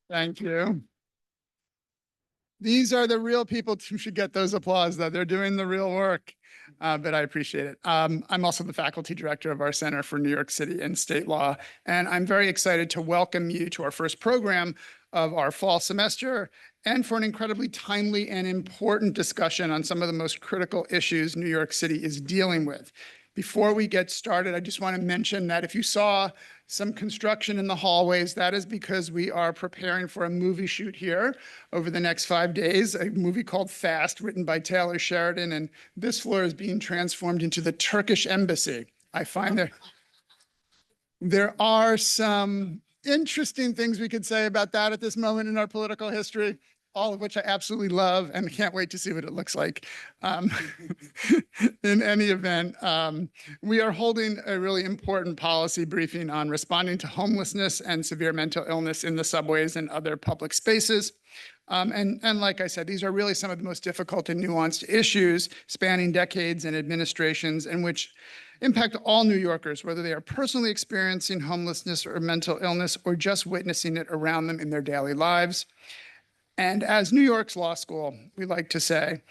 Thank you. These are the real people who should get those applause, though. They're doing the real work, but I appreciate it. I'm also the faculty director of our Center for New York City and State Law, and I'm very excited to welcome you to our first program of our fall semester and for an incredibly timely and important discussion on some of the most critical issues New York City is dealing with. Before we get started, I just want to mention that if you saw some construction in the hallways, that is because we are preparing for a movie shoot here over the next 5 days, a movie called Fast, written by Taylor Sheridan, and this floor is being transformed into the Turkish embassy. I find there are some interesting things we could say about that at this moment in our political history, all of which I absolutely love and can't wait to see what it looks like. In any event, we are holding a really important policy briefing on responding to homelessness and severe mental illness in the subways and other public spaces. And like I said, these are really some of the most difficult and nuanced issues spanning decades and administrations, and which impact all New Yorkers, whether they are personally experiencing homelessness or mental illness or just witnessing it around them in their daily lives. And as New York's law school, we like to say,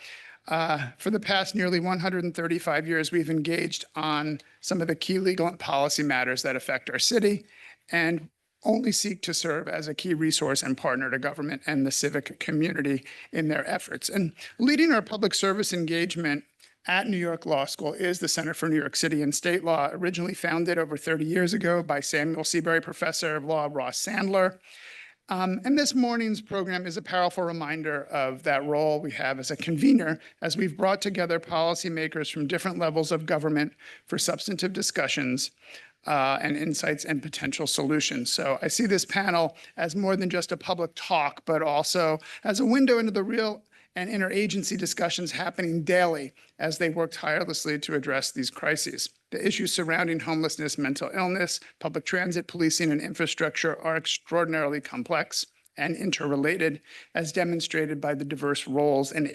for the past nearly 135 years, we've engaged on some of the key legal and policy matters that affect our city and only seek to serve as a key resource and partner to government and the civic community in their efforts. And leading our public service engagement at New York Law School is the Center for New York City and State Law, originally founded over 30 years ago by Samuel Seabury Professor of Law Ross Sandler. And this morning's program is a powerful reminder of that role we have as a convener, as we've brought together policymakers from different levels of government for substantive discussions and insights and potential solutions. So I see this panel as more than just a public talk, but also as a window into the real and interagency discussions happening daily as they work tirelessly to address these crises. The issues surrounding homelessness, mental illness, public transit, policing, and infrastructure are extraordinarily complex and interrelated, as demonstrated by the diverse roles and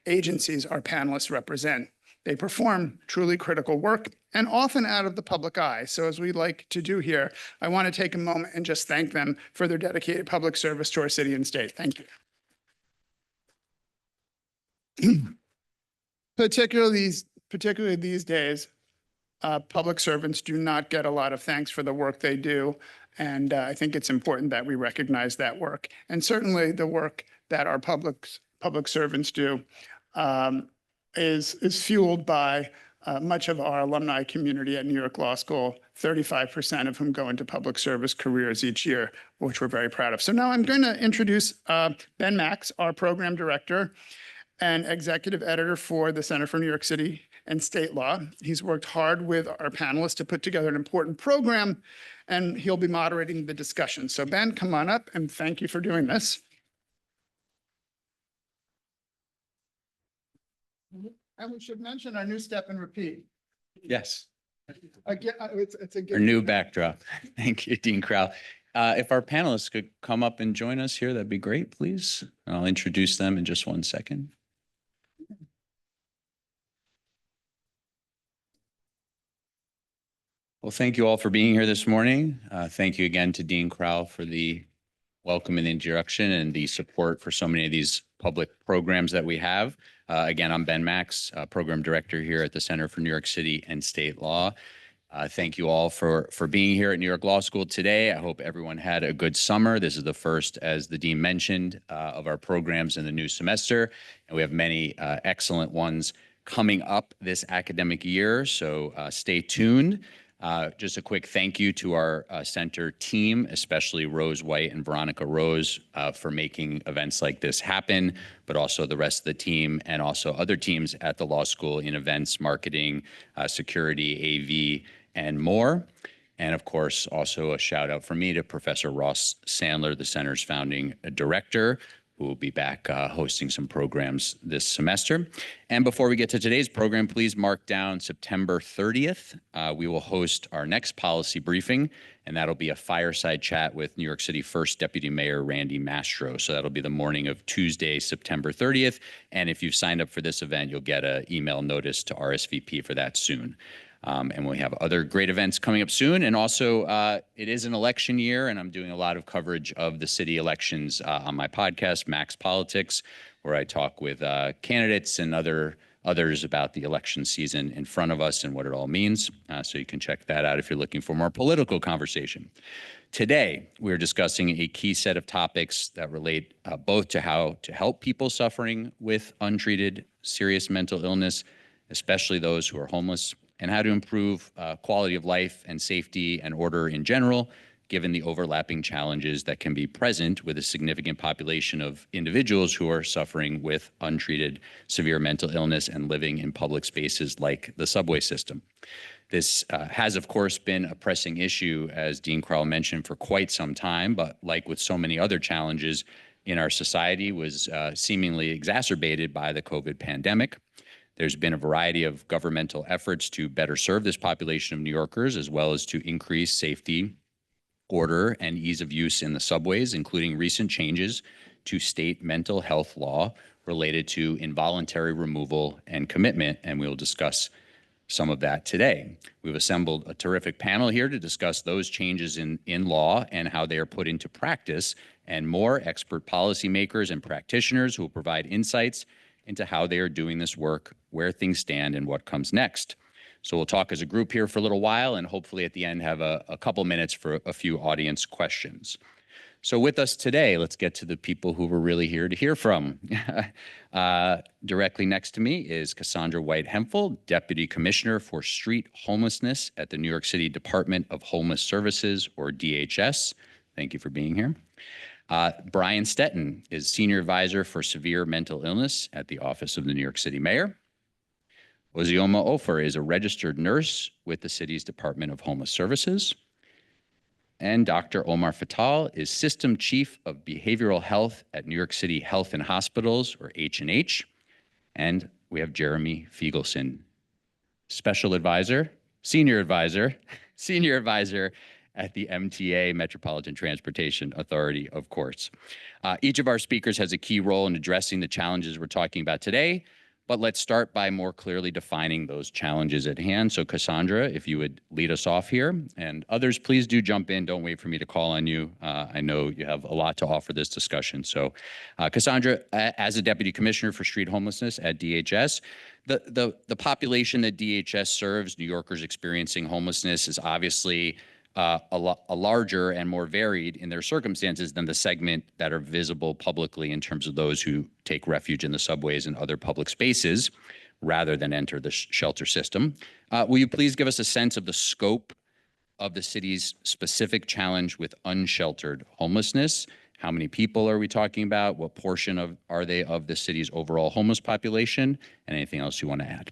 agencies our panelists represent. They perform truly critical work and often out of the public eye. So as we like to do here, I want to take a moment and just thank them for their dedicated public service to our city and state. Thank you. Particularly these days, public servants do not get a lot of thanks for the work they do. And I think it's important that we recognize that work. And certainly the work that our public servants do is fueled by much of our alumni community at New York Law School, 35% of whom go into public service careers each year, which we're very proud of. So now I'm going to introduce Ben Max, our program director and executive editor for the Center for New York City and State Law. He's worked hard with our panelists to put together an important program, and he'll be moderating the discussion. So Ben, come on up, and thank you for doing this. And we should mention our new step and repeat. Yes. Again, it's a good. Our new backdrop. Thank you, Dean Crowell. If our panelists could come up and join us here, that'd be great, please. I'll introduce them in just 1 second. Well, thank you all for being here this morning. Thank you again to Dean Crowell for the welcome and introduction and the support for so many of these public programs that we have. Again, I'm Ben Max, program director here at the Center for New York City and State Law. Thank you all for being here at New York Law School today. I hope everyone had a good summer. This is the first, as the dean mentioned, of our programs in the new semester, and we have many excellent ones coming up this academic year, so stay tuned. Just a quick thank you to our center team, especially Rose White and Veronica Rose, for making events like this happen, but also the rest of the team and also other teams at the law school in events, marketing, security, AV, and more. And of course, also a shout out from me to Professor Ross Sandler, the center's founding director, who will be back hosting some programs this semester. And before we get to today's program, please mark down September 30th. We will host our next policy briefing, and that'll be a fireside chat with New York City First Deputy Mayor Randy Mastro. So that'll be the morning of Tuesday, September 30th. And if you've signed up for this event, you'll get an email notice to RSVP for that soon. And we have other great events coming up soon. And also, it is an election year, and I'm doing a lot of coverage of the city elections on my podcast, Max Politics, where I talk with candidates and others about the election season in front of us and what it all means. So you can check that out if you're looking for more political conversation. Today, we're discussing a key set of topics that relate both to how to help people suffering with untreated serious mental illness, especially those who are homeless, and how to improve quality of life and safety and order in general, given the overlapping challenges that can be present with a significant population of individuals who are suffering with untreated severe mental illness and living in public spaces like the subway system. This has, of course, been a pressing issue, as Dean Crowell mentioned, for quite some time, but like with so many other challenges in our society, was seemingly exacerbated by the COVID pandemic. There's been a variety of governmental efforts to better serve this population of New Yorkers, as well as to increase safety, order, and ease of use in the subways, including recent changes to state mental health law related to involuntary removal and commitment, and we'll discuss some of that today. We've assembled a terrific panel here to discuss those changes in law and how they are put into practice, and more expert policymakers and practitioners who will provide insights into how they are doing this work, where things stand, and what comes next. So we'll talk as a group here for a little while, and hopefully at the end have a couple minutes for a few audience questions. So with us today, let's get to the people who we're really here to hear from. Directly next to me is Cassandra White-Hemphill, Deputy Commissioner for Street Homelessness at the New York City Department of Homeless Services, or DHS. Thank you for being here. Brian Stettin is Senior Advisor for Severe Mental Illness at the Office of the New York City Mayor. Ozioma Offor is a registered nurse with the city's Department of Homeless Services. And Dr. Omar Fattal is System Chief of Behavioral Health at New York City Health and Hospitals, or H&H. And we have Jeremy Feigelson, Senior Advisor at the MTA, Metropolitan Transportation Authority, of course. Each of our speakers has a key role in addressing the challenges we're talking about today, but let's start by more clearly defining those challenges at hand. So Cassandra, if you would lead us off here, and others, please do jump in. Don't wait for me to call on you. I know you have a lot to offer this discussion. So Cassandra, as a Deputy Commissioner for Street Homelessness at DHS, the population that DHS serves, New Yorkers experiencing homelessness, is obviously a larger and more varied in their circumstances than the segment that are visible publicly in terms of those who take refuge in the subways and other public spaces rather than enter the shelter system. Will you please give us a sense of the scope of the city's specific challenge with unsheltered homelessness? How many people are we talking about? What portion are they of the city's overall homeless population? And anything else you want to add?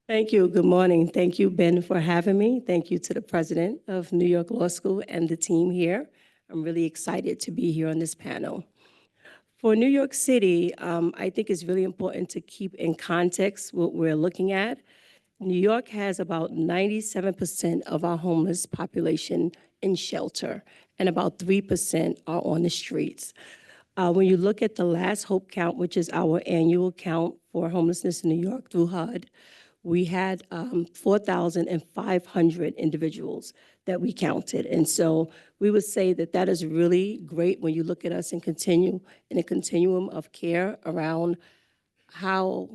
Thank you. Good morning. Thank you, Ben, for having me. Thank you to the president of New York Law School and the team here. I'm really excited to be here on this panel. For New York City, I think it's really important to keep in context what we're looking at. New York has about 97% of our homeless population in shelter, and about 3% are on the streets. When you look at the last Hope Count, which is our annual count for homelessness in New York through HUD, we had 4,500 individuals that we counted. And so we would say that that is really great when you look at us and continue in a continuum of care around how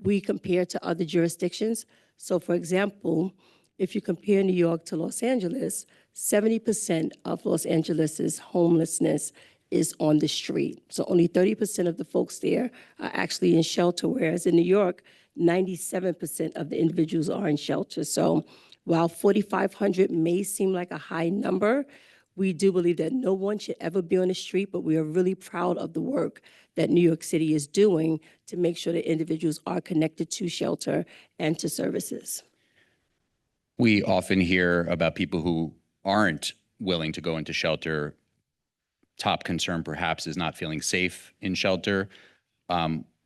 we compare to other jurisdictions. So for example, if you compare New York to Los Angeles, 70% of Los Angeles's homelessness is on the street. So only 30% of the folks there are actually in shelter, whereas in New York, 97% of the individuals are in shelter. So while 4,500 may seem like a high number, we do believe that no one should ever be on the street, but we are really proud of the work that New York City is doing to make sure that individuals are connected to shelter and to services. We often hear about people who aren't willing to go into shelter. Top concern perhaps is not feeling safe in shelter.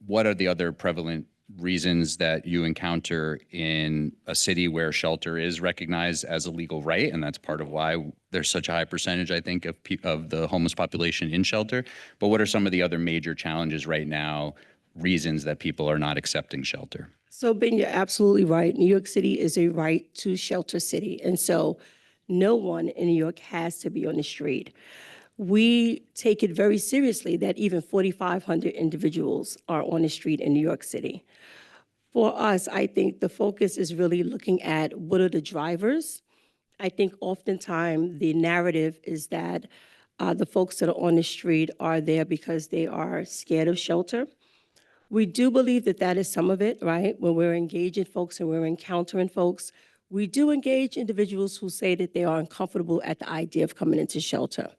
What are the other prevalent reasons that you encounter in a city where shelter is recognized as a legal right? And that's part of why there's such a high percentage, I think, of the homeless population in shelter. But what are some of the other major challenges right now reasons that people are not accepting shelter? So Ben, you're absolutely right. New York City is a right to shelter city. And so no one in New York has to be on the street. We take it very seriously that even 4,500 individuals are on the street in New York City. For us, I think the focus is really looking at what are the drivers. I think oftentimes the narrative is that the folks that are on the street are there because they are scared of shelter. We do believe that that is some of it, right? When we're engaging folks and we're encountering folks, we do engage individuals who say that they are uncomfortable at the idea of coming into shelter.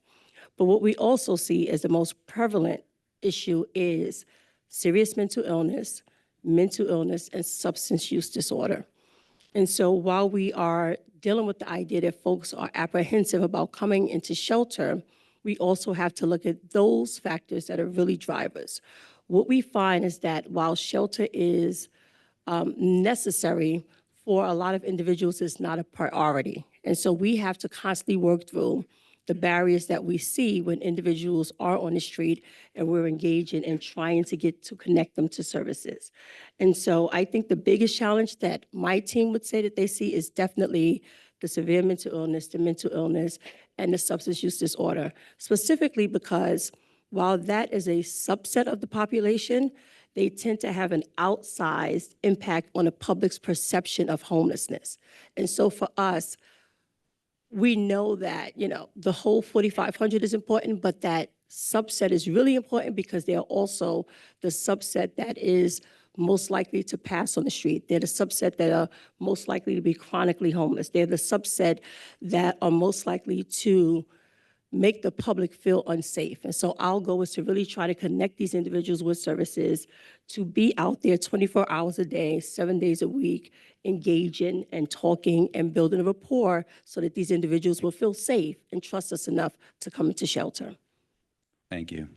But what we also see as the most prevalent issue is serious mental illness, and substance use disorder. And so while we are dealing with the idea that folks are apprehensive about coming into shelter, we also have to look at those factors that are really drivers. What we find is that while shelter is necessary for a lot of individuals, it's not a priority. And so we have to constantly work through the barriers that we see when individuals are on the street and we're engaging and trying to connect them to services. And so I think the biggest challenge that my team would say that they see is definitely the severe mental illness, the mental illness, and the substance use disorder, specifically because while that is a subset of the population, they tend to have an outsized impact on the public's perception of homelessness. And so for us, we know that, the whole 4,500 is important, but that subset is really important because they are also the subset that is most likely to pass on the street. They're the subset that are most likely to be chronically homeless. They're the subset that are most likely to make the public feel unsafe. And so our goal is to really try to connect these individuals with services, to be out there 24 hours a day, 7 days a week, engaging and talking and building a rapport so that these individuals will feel safe and trust us enough to come into shelter. Thank you.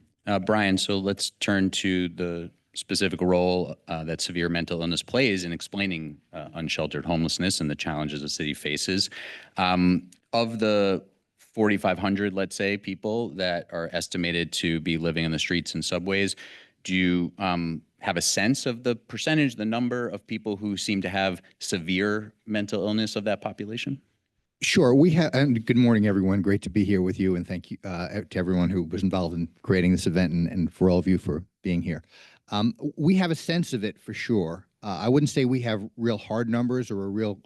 Brian, so let's turn to the specific role that severe mental illness plays in explaining unsheltered homelessness and the challenges the city faces. Of the 4,500, let's say, people that are estimated to be living in the streets and subways, do you have a sense of the percentage, the number of people who seem to have severe mental illness of that population? Sure. We have, and good morning, everyone. Great to be here with you, and thank you to everyone who was involved in creating this event, and for all of you for being here. We have a sense of it for sure. I wouldn't say we have real hard numbers or a real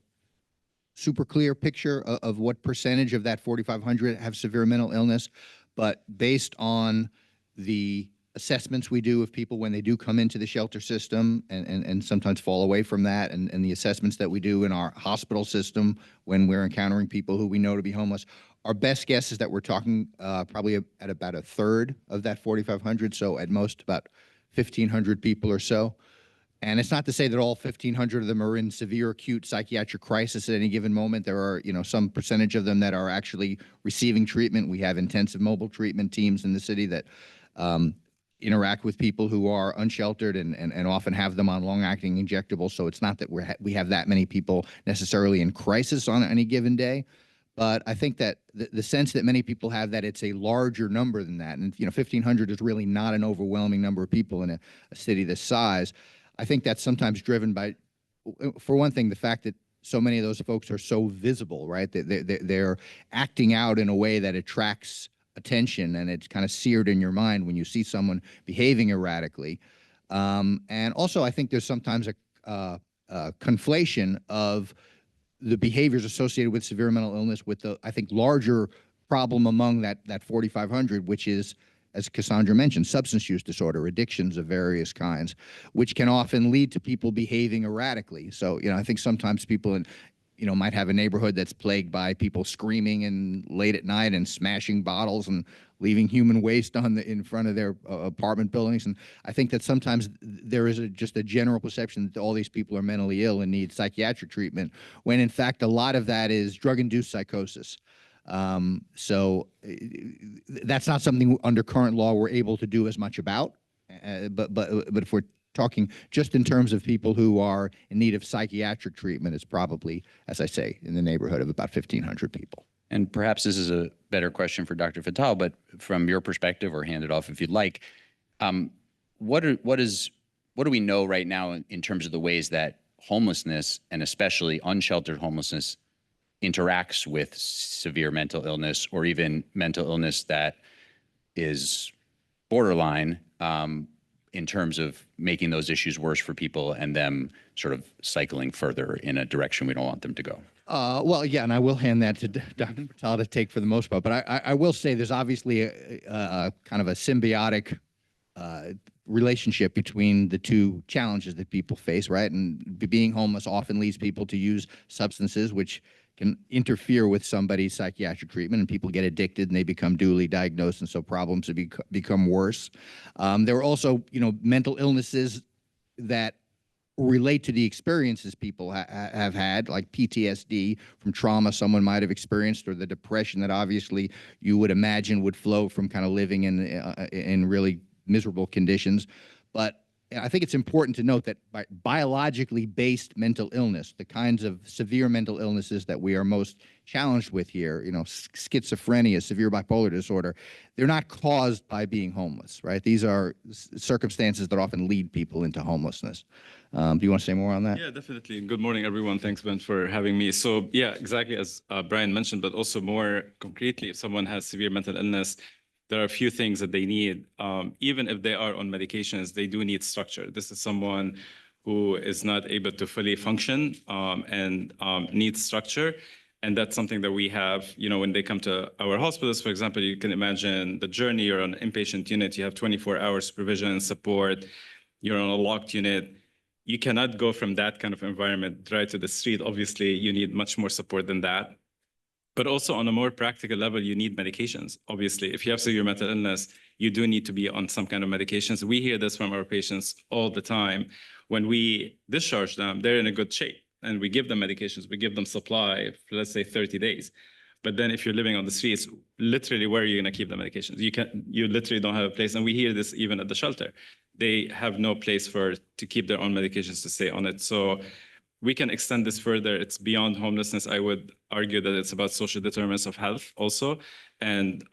super clear picture of what percentage of that 4,500 have severe mental illness, but based on the assessments we do of people when they do come into the shelter system and sometimes fall away from that, and the assessments that we do in our hospital system when we're encountering people who we know to be homeless, our best guess is that we're talking probably at about a third of that 4,500, so at most about 1,500 people or so. And it's not to say that all 1,500 of them are in severe acute psychiatric crisis at any given moment. There are, some percentage of them that are actually receiving treatment. We have intensive mobile treatment teams in the city that interact with people who are unsheltered and often have them on long-acting injectables. So it's not that we have that many people necessarily in crisis on any given day. But I think that the sense that many people have that it's a larger number than that, and 1,500 is really not an overwhelming number of people in a city this size. I think that's sometimes driven by, for one thing, the fact that so many of those folks are so visible, right? They're acting out in a way that attracts attention, and it's kind of seared in your mind when you see someone behaving erratically. And also, I think there's sometimes a conflation of the behaviors associated with severe mental illness with the, I think, larger problem among that 4,500, which is, as Cassandra mentioned, substance use disorder, addictions of various kinds, which can often lead to people behaving erratically. So, I think sometimes people might have a neighborhood that's plagued by people screaming and late at night and smashing bottles and leaving human waste in front of their apartment buildings. And I think that sometimes there is just a general perception that all these people are mentally ill and need psychiatric treatment, when in fact a lot of that is drug-induced psychosis. So that's not something under current law we're able to do as much about. But if we're talking just in terms of people who are in need of psychiatric treatment, it's probably, as I say, in the neighborhood of about 1,500 people. And perhaps this is a better question for Dr. Fattal, but from your perspective, or hand it off if you'd like, what is what do we know right now in terms of the ways that homelessness, and especially unsheltered homelessness, interacts with severe mental illness, or even mental illness that is borderline, in terms of making those issues worse for people and them sort of cycling further in a direction we don't want them to go? Well, yeah, and I will hand that to Dr. Fattal to take for the most part. But I will say there's obviously a kind of a symbiotic relationship between the two challenges that people face, right? And being homeless often leads people to use substances, which can interfere with somebody's psychiatric treatment, and people get addicted and they become duly diagnosed, and so problems have become worse. There are also, mental illnesses that relate to the experiences people have had, like PTSD from trauma someone might have experienced, or the depression that obviously you would imagine would flow from kind of living in really miserable conditions. But I think it's important to note that by biologically based mental illness, the kinds of severe mental illnesses that we are most challenged with here, schizophrenia, severe bipolar disorder, they're not caused by being homeless, right? These are circumstances that often lead people into homelessness. Do you want to say more on that? Yeah, definitely. Good morning, everyone. Thanks, Ben, for having me. So yeah, exactly as Brian mentioned, but also more concretely, if someone has severe mental illness, there are a few things that they need. Even if they are on medications, they do need structure. This is someone who is not able to fully function and needs structure. And that's something that we have, when they come to our hospitals, for example, you can imagine the journey. You're on an inpatient unit, you have 24-hour supervision and support, you're on a locked unit. You cannot go from that kind of environment right to the street. Obviously, you need much more support than that. But also on a more practical level, you need medications. Obviously, if you have severe mental illness, you do need to be on some kind of medications. We hear this from our patients all the time. When we discharge them, they're in a good shape, and we give them medications. We give them supply for, let's say, 30 days. But then if you're living on the streets, literally, where are you going to keep the medications? You literally don't have a place. And we hear this even at the shelter. They have no place to keep their own medications, to stay on it. So we can extend this further. It's beyond homelessness. I would argue that it's about social determinants of health also. And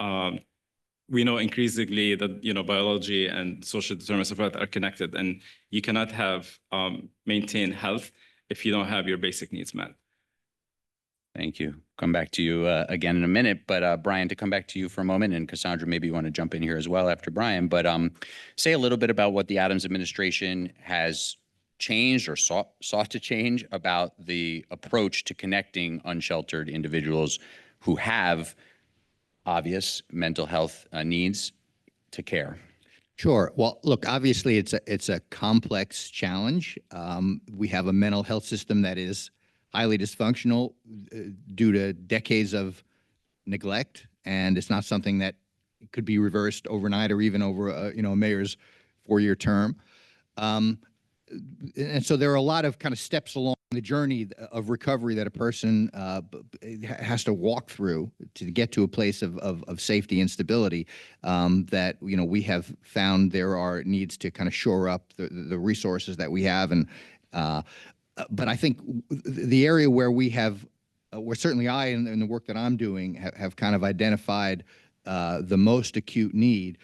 we know increasingly that, biology and social determinants of health are connected, and you cannot have maintain health if you don't have your basic needs met. Thank you. Come back to you again in a minute, but Brian, to come back to you for a moment, and Cassandra, maybe you want to jump in here as well after Brian, but say a little bit about what the Adams administration has changed or sought to change about the approach to connecting unsheltered individuals who have obvious mental health needs to care. Sure. Well, look, obviously it's a complex challenge. We have a mental health system that is highly dysfunctional due to decades of neglect, and it's not something that could be reversed overnight or even over a mayor's 4-year term. And so there are a lot of kind of steps along the journey of recovery that a person has to walk through to get to a place of safety and stability, that we have found there are needs to kind of shore up the resources that we have. And but I think the area where we have, where certainly I, in the work that I'm doing, have kind of identified the most acute need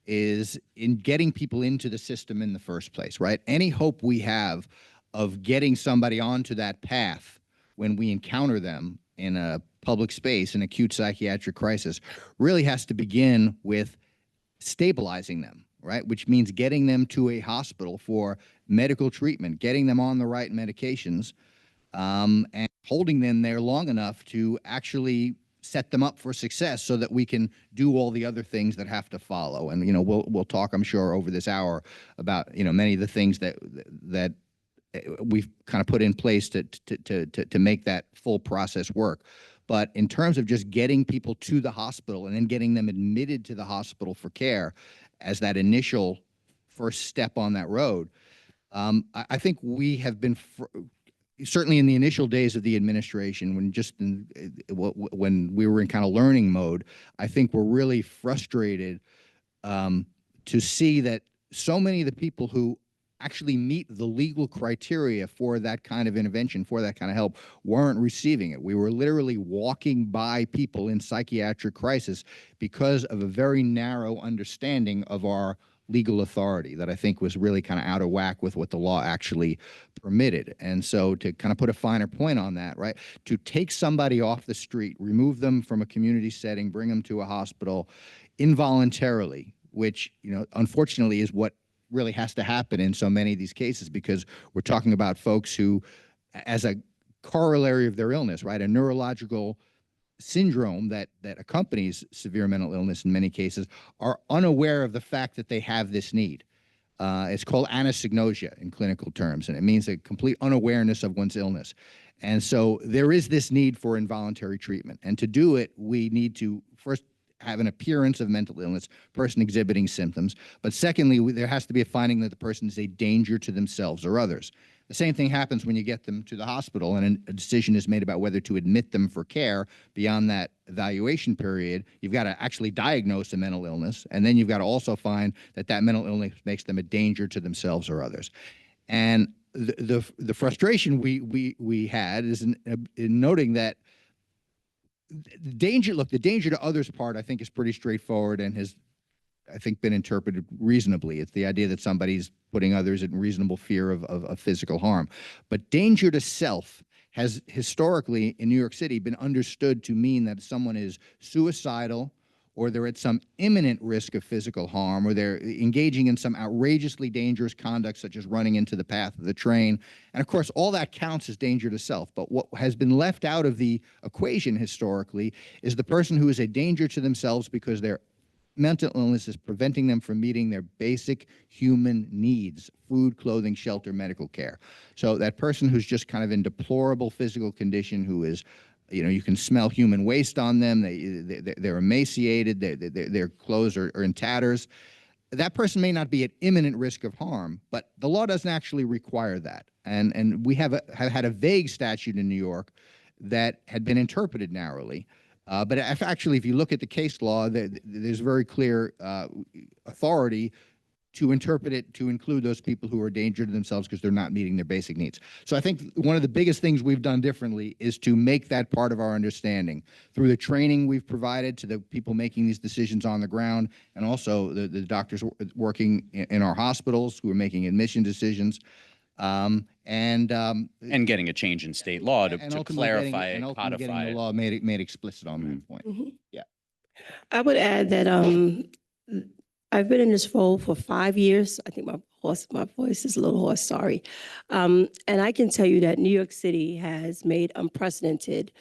is in getting people into the system in the first place, right? Any hope we have of getting somebody onto that path when we encounter them in a public space, an acute psychiatric crisis, really has to begin with stabilizing them, right? Which means getting them to a hospital for medical treatment, getting them on the right medications, and holding them there long enough to actually set them up for success so that we can do all the other things that have to follow. And, we'll talk, I'm sure, over this hour about, many of the things that we've kind of put in place to make that full process work. But in terms of just getting people to the hospital and then getting them admitted to the hospital for care as that initial first step on that road, I think we have been certainly in the initial days of the administration, when we were in kind of learning mode, I think we're really frustrated to see that so many of the people who actually meet the legal criteria for that kind of intervention, for that kind of help, weren't receiving it. We were literally walking by people in psychiatric crisis because of a very narrow understanding of our legal authority that I think was really kind of out of whack with what the law actually permitted. And so to kind of put a finer point on that, right, to take somebody off the street, remove them from a community setting, bring them to a hospital involuntarily, which, you know, unfortunately is what really has to happen in so many of these cases, because we're talking about folks who, as a corollary of their illness, right, a neurological syndrome that accompanies severe mental illness in many cases, are unaware of the fact that they have this need. It's called anosognosia in clinical terms, and it means a complete unawareness of one's illness. And so there is this need for involuntary treatment. And to do it, we need to first have an appearance of mental illness, person exhibiting symptoms. But secondly, there has to be a finding that the person is a danger to themselves or others. The same thing happens when you get them to the hospital and a decision is made about whether to admit them for care. Beyond that evaluation period, you've got to actually diagnose a mental illness, and then you've got to also find that that mental illness makes them a danger to themselves or others. And the frustration we had is in noting that the danger to others part, I think, is pretty straightforward and has, I think, been interpreted reasonably. It's the idea that somebody's putting others in reasonable fear of physical harm. But danger to self has historically in New York City been understood to mean that someone is suicidal, or they're at some imminent risk of physical harm, or they're engaging in some outrageously dangerous conduct, such as running into the path of the train. And of course, all that counts as danger to self. But what has been left out of the equation historically is the person who is a danger to themselves because their mental illness is preventing them from meeting their basic human needs: food, clothing, shelter, medical care. So that person who's just kind of in deplorable physical condition, who is, you know, you can smell human waste on them, they're emaciated, their clothes are in tatters. That person may not be at imminent risk of harm, but the law doesn't actually require that. And we have had a vague statute in New York that had been interpreted narrowly. But actually, if you look at the case law, there's very clear authority to interpret it to include those people who are a danger to themselves because they're not meeting their basic needs. So I think one of the biggest things we've done differently is to make that part of our understanding through the training we've provided to the people making these decisions on the ground, and also the doctors working in our hospitals who are making admission decisions. And getting a change in state law to clarify and codify getting the it. law made explicit on that point. Mhm. Yeah. I would add that I've been in this role for 5 years. I think my voice is a little hoarse, sorry. And I can tell you that New York City has made unprecedented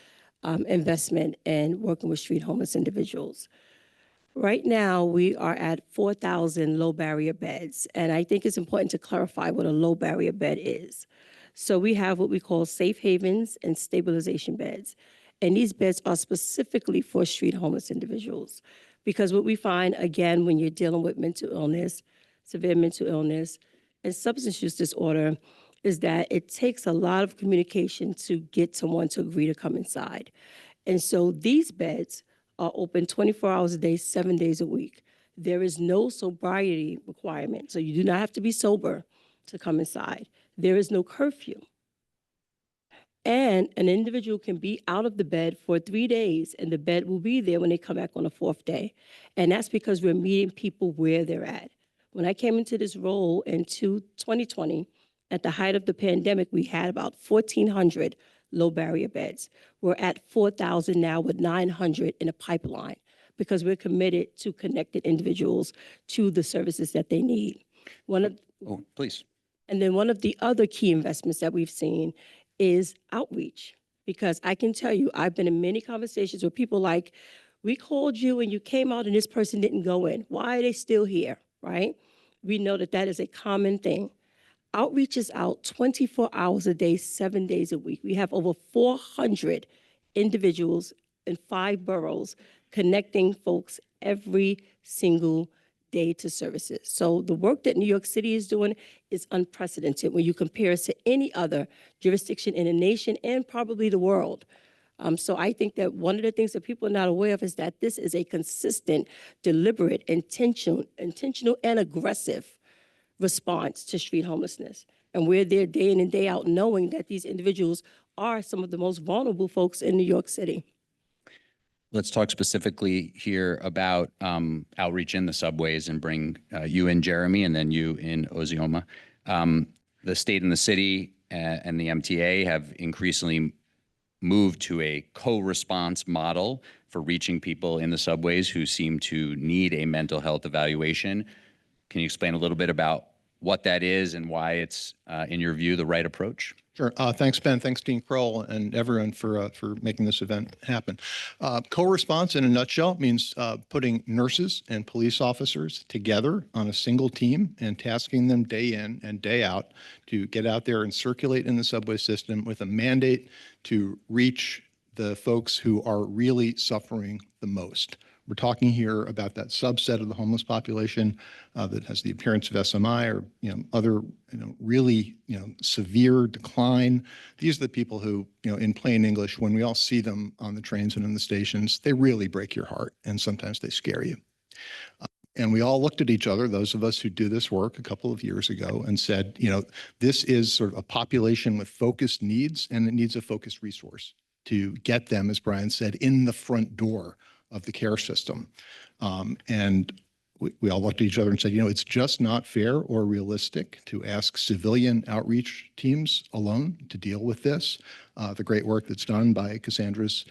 investment in working with street homeless individuals. Right now, we are at 4,000 low barrier beds. And I think it's important to clarify what a low barrier bed is. So we have what we call safe havens and stabilization beds. And these beds are specifically for street homeless individuals. Because what we find, again, when you're dealing with mental illness, severe mental illness, and substance use disorder, is that it takes a lot of communication to get someone to agree to come inside. And so these beds are open 24 hours a day, 7 days a week. There is no sobriety requirement, so you do not have to be sober to come inside. There is no curfew. And an individual can be out of the bed for 3 days, and the bed will be there when they come back on the 4th day. And that's because we're meeting people where they're at. When I came into this role in 2020, at the height of the pandemic, we had about 1,400 low barrier beds. We're at 4,000 now with 900 in a pipeline because we're committed to connected individuals to the services that they need. Please. And then one of the other key investments that we've seen is outreach, because I can tell you, I've been in many conversations with people like, we called you and you came out and this person didn't go in. Why are they still here, right? We know that that is a common thing. Outreach is out 24 hours a day, 7 days a week. We have over 400 individuals in 5 boroughs connecting folks every single day to services. So the work that New York City is doing is unprecedented when you compare it to any other jurisdiction in the nation and probably the world. So I think that one of the things that people are not aware of is that this is a consistent, deliberate, intentional, and aggressive response to street homelessness. And we're there day in and day out knowing that these individuals are some of the most vulnerable folks in New York City. let's talk specifically here about outreach in the subways and bring you in, Jeremy, and then you in, Ozioma. The state and the city and the MTA have increasingly moved to a co-response model for reaching people in the subways who seem to need a mental health evaluation. Can you explain a little bit about what that is and why it's, in your view, the right approach? Sure. Thanks, Ben. Thanks, Dean Kroll, and everyone for making this event happen. Co-response, in a nutshell, means putting nurses and police officers together on a single team and tasking them day in and day out to get out there and circulate in the subway system with a mandate to reach the folks who are really suffering the most. We're talking here about that subset of the homeless population that has the appearance of SMI or other really severe decline. These are the people who in plain English, when we all see them on the trains and in the stations, they really break your heart and sometimes they scare you. And we all looked at each other, those of us who do this work a couple of years ago, and said, this is sort of a population with focused needs, and it needs a focused resource to get them, as Brian said, in the front door of the care system. And we all looked at each other and said, it's just not fair or realistic to ask civilian outreach teams alone to deal with this. The great work that's done by Cassandra's,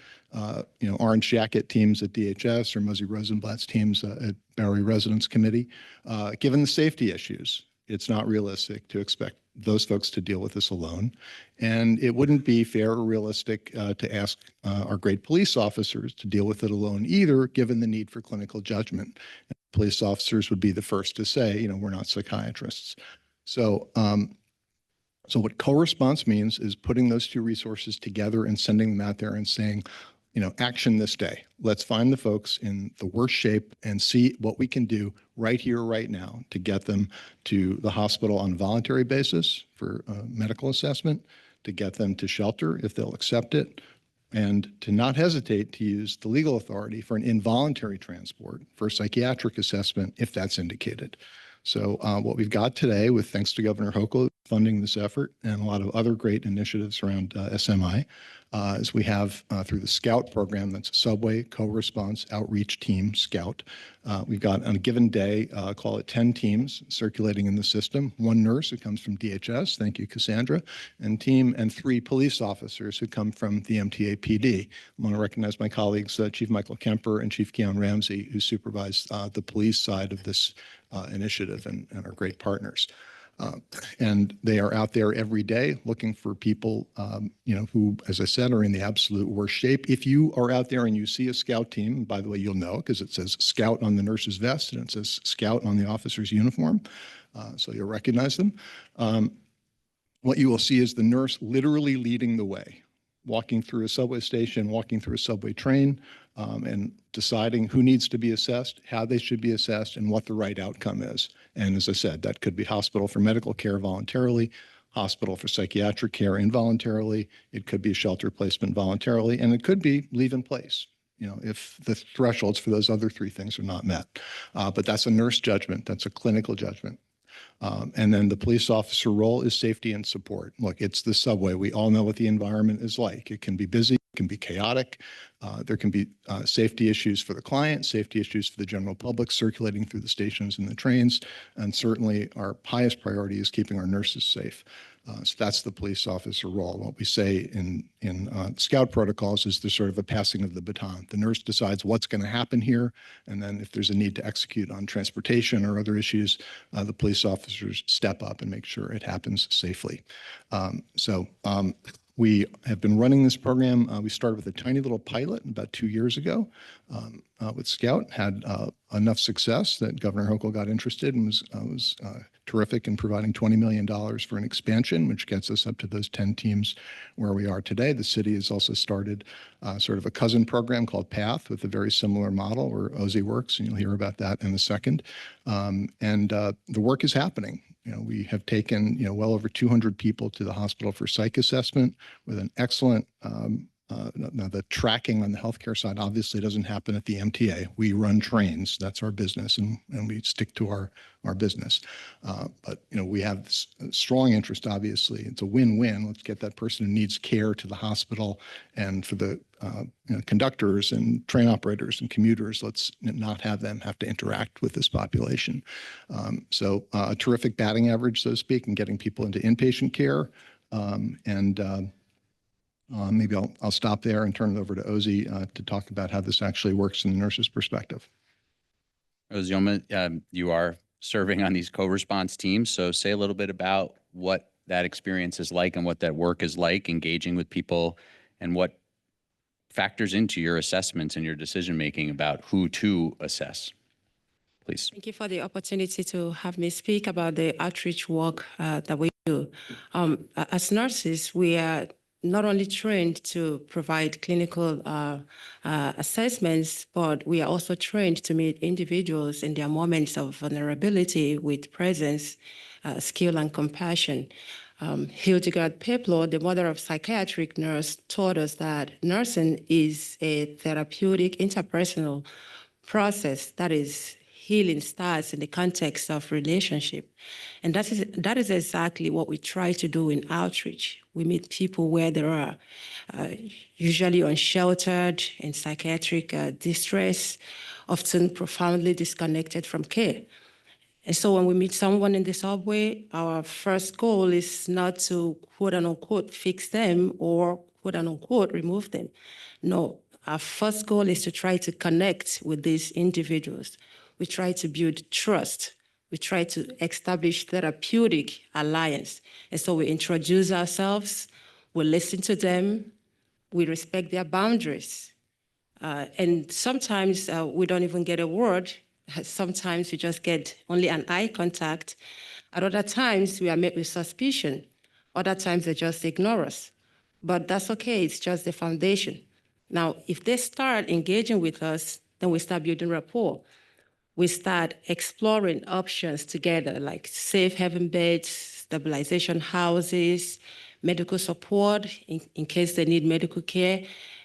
orange jacket teams at DHS or Mosey Rosenblatt's teams at Bowery Residence Committee. Given the safety issues, it's not realistic to expect those folks to deal with this alone. And it wouldn't be fair or realistic to ask our great police officers to deal with it alone either, given the need for clinical judgment. And police officers would be the first to say, we're not psychiatrists. So, so what co-response means is putting those two resources together and sending them out there and saying, action this day. Let's find the folks in the worst shape and see what we can do right here, right now to get them to the hospital on a voluntary basis for medical assessment, to get them to shelter if they'll accept it, and to not hesitate to use the legal authority for an involuntary transport for psychiatric assessment if that's indicated. So what we've got today, with thanks to Governor Hochul funding this effort and a lot of other great initiatives around SMI, is we have through the SCOUT program, that's a Subway Co-Response Outreach Team, SCOUT. We've got on a given day, call it 10 teams circulating in the system, one nurse who comes from DHS, thank you, Cassandra, and 3 police officers who come from the MTA PD. I want to recognize my colleagues, Chief Michael Kemper and Chief Keon Ramsey, who supervise the police side of this initiative and are great partners. And they are out there every day looking for people, who, as I said, are in the absolute worst shape. If you are out there and you see a SCOUT team, by the way, you'll know because it says SCOUT on the nurse's vest and it says SCOUT on the officer's uniform, so you'll recognize them. What you will see is the nurse literally leading the way, walking through a subway station, walking through a subway train, and deciding who needs to be assessed, how they should be assessed, and what the right outcome is. And as I said, that could be hospital for medical care voluntarily, hospital for psychiatric care involuntarily, it could be shelter placement voluntarily, and it could be leave in place, if the thresholds for those other 3 things are not met. But that's a nurse judgment, that's a clinical judgment. And then the police officer role is safety and support. Look, it's the subway. We all know what the environment is like. It can be busy, it can be chaotic. There can be safety issues for the client, safety issues for the general public circulating through the stations and the trains. And certainly our highest priority is keeping our nurses safe. So that's the police officer role. What we say in SCOUT protocols is there's sort of a passing of the baton. The nurse decides what's going to happen here, and then if there's a need to execute on transportation or other issues, the police officers step up and make sure it happens safely. We have been running this program. We started with a tiny little pilot about 2 years ago with SCOUT, had enough success that Governor Hochul got interested and was terrific in providing $20 million for an expansion, which gets us up to those 10 teams where we are today. The city has also started sort of a cousin program called PATH with a very similar model where Ozi works, and you'll hear about that in a second. The work is happening. We have taken, well over 200 people to the hospital for psych assessment with an excellent Now, the tracking on the healthcare side obviously doesn't happen at the MTA. We run trains. That's our business, and we stick to our business. But, we have strong interest, obviously. It's a win-win. Let's get that person who needs care to the hospital. And for the conductors and train operators and commuters, let's not have them have to interact with this population. So a terrific batting average, so to speak, and getting people into inpatient care. Maybe I'll stop there and turn it over to Ozzy to talk about how this actually works from the nurse's perspective. Ozioma, you are serving on these co-response teams, so say a little bit about what that experience is like and what that work is like, engaging with people, and what factors into your assessments and your decision-making about who to assess. Please. Thank you for the opportunity to have me speak about the outreach work that we do. As nurses, we are not only trained to provide clinical assessments, but we are also trained to meet individuals in their moments of vulnerability with presence, skill, and compassion. Hildegard Peplow, the mother of psychiatric nurse, taught us that nursing is a therapeutic interpersonal process that is healing starts in the context of relationship. And that is exactly what we try to do in outreach. We meet people where they are, usually unsheltered, in psychiatric distress, often profoundly disconnected from care. And so when we meet someone in the subway, our first goal is not to quote unquote fix them or quote unquote remove them. No, our first goal is to try to connect with these individuals. We try to build trust. We try to establish therapeutic alliance. And so we introduce ourselves, we listen to them, we respect their boundaries. And sometimes we don't even get a word. Sometimes we just get only an eye contact. At other times, we are met with suspicion. Other times, they just ignore us. But that's okay, it's just the foundation. Now, if they start engaging with us, then we start building rapport. We start exploring options together, like safe haven beds, stabilization houses, medical support in case they need medical care,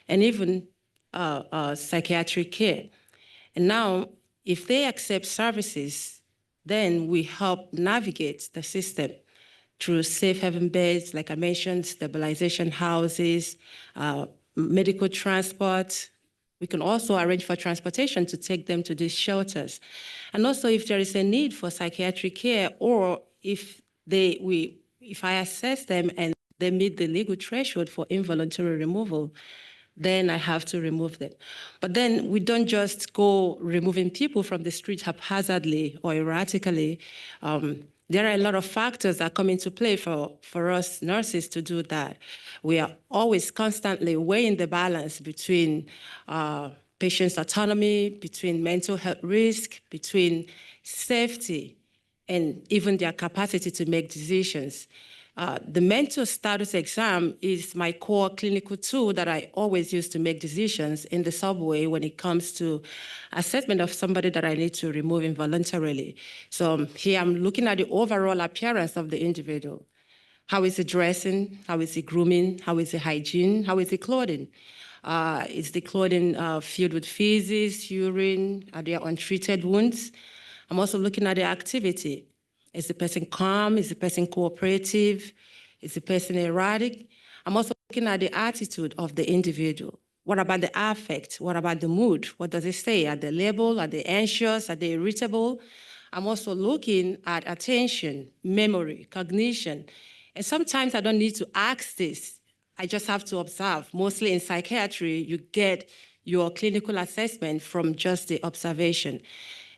and even psychiatric care. And now, if they accept services, then we help navigate the system through safe haven beds, like I mentioned, stabilization houses, medical transport. We can also arrange for transportation to take them to these shelters. And also, if there is a need for psychiatric care, or if I assess them and they meet the legal threshold for involuntary removal, then I have to remove them. But then we don't just go removing people from the street haphazardly or erratically. There are a lot of factors that come into play for us nurses to do that. We are always constantly weighing the balance between patients' autonomy, between mental health risk, between safety, and even their capacity to make decisions. The mental status exam is my core clinical tool that I always use to make decisions in the subway when it comes to assessment of somebody that I need to remove involuntarily. So here I'm looking at the overall appearance of the individual. How is he dressing? How is he grooming? How is the hygiene? How is the clothing? Is the clothing filled with feces, urine? Are there untreated wounds? I'm also looking at the activity. Is the person calm? Is the person cooperative? Is the person erratic? I'm also looking at the attitude of the individual. What about the affect? What about the mood? What does it say? Are they labile? Are they anxious? Are they irritable? I'm also looking at attention, memory, cognition. And sometimes I don't need to ask this. I just have to observe. Mostly in psychiatry, you get your clinical assessment from just the observation.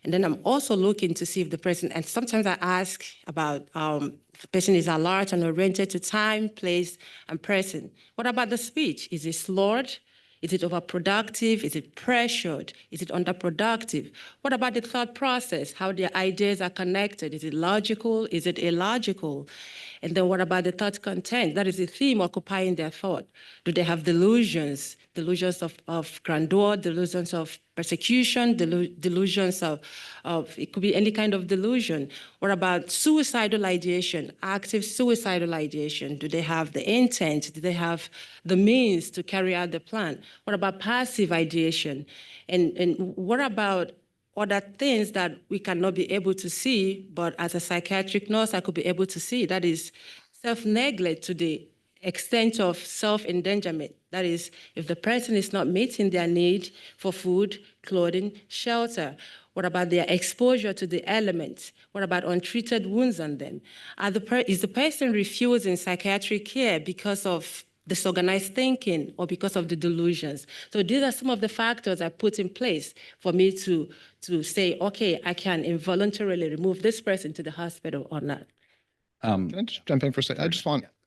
And then I'm also looking to see if the person, and sometimes I ask about if the person is alert and oriented to time, place, and person. What about the speech? Is it slurred? Is it overproductive? Is it pressured? Is it underproductive? What about the thought process? How their ideas are connected? Is it logical? Is it illogical? And then what about the thought content? That is the theme occupying their thought. Do they have delusions? Delusions of grandeur, delusions of persecution, delusions of it could be any kind of delusion? What about suicidal ideation, active suicidal ideation? Do they have the intent? Do they have the means to carry out the plan? What about passive ideation? And what about other things that we cannot be able to see, but as a psychiatric nurse, I could be able to see? That is self-neglect to the extent of self-endangerment. That is, if the person is not meeting their need for food, clothing, shelter. What about their exposure to the elements? What about untreated wounds on them? Is the person refusing psychiatric care because of disorganized thinking or because of the delusions? So these are some of the factors I put in place for me to say, okay, I can involuntarily remove this person to the hospital or not. Can I just jump in for a second?